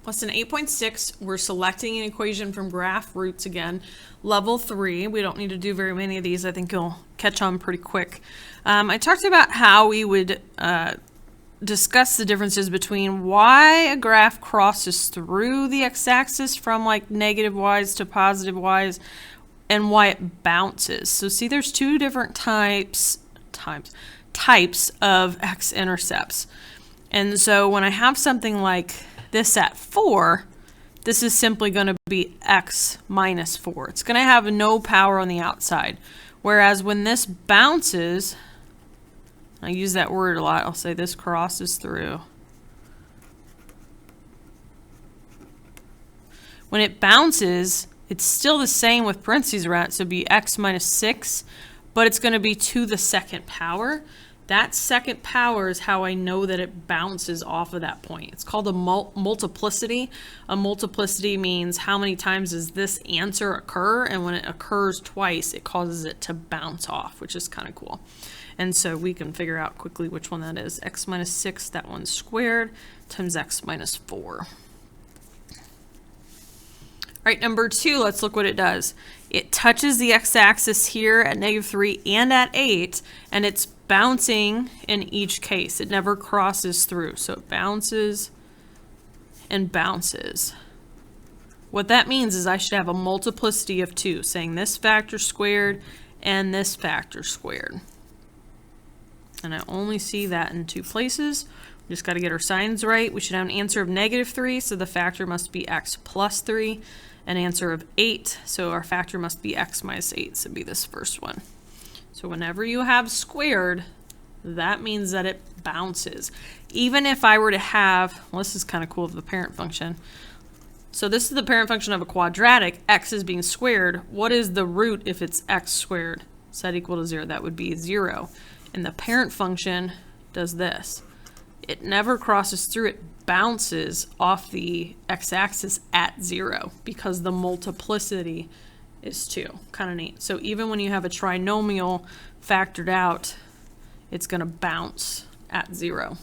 Lesson 8.6, we're selecting an equation from graph roots again. Level 3, we don't need to do very many of these. I think you'll catch on pretty quick. I talked about how we would discuss the differences between why a graph crosses through the x-axis from like negative y's to positive y's and why it bounces. So see, there's two different types of x-intercepts. And so when I have something like this at 4, this is simply going to be x minus 4. It's going to have no power on the outside. Whereas when this bounces, I use that word a lot, I'll say this crosses through. When it bounces, it's still the same with parentheses around it, so it'd be x minus 6, but it's going to be to the second power. That second power is how I know that it bounces off of that point. It's called a multiplicity. A multiplicity means how many times does this answer occur, and when it occurs twice, it causes it to bounce off, which is kind of cool. And so we can figure out quickly which one that is. X minus 6, that one's squared, times x minus 4. All right, number 2, let's look what it does. It touches the x-axis here at -3 and at 8, and it's bouncing in each case. It never crosses through, so it bounces and bounces. What that means is I should have a multiplicity of 2, saying this factor squared and this factor squared. And I only see that in 2 places. We just got to get our signs right. We should have an answer of -3, so the factor must be x plus 3. An answer of 8, so our factor must be x minus 8, so it'd be this first one. So whenever you have squared, that means that it bounces. Even if I were to have, well, this is kind of cool of the parent function. So this is the parent function of a quadratic, x is being squared. What is the root if it's x squared? Set equal to 0, that would be 0. And the parent function does this. It never crosses through, it bounces off the x-axis at 0 because the multiplicity is 2. Kind of neat. So even when you have a trinomial factored out, it's going to bounce at 0.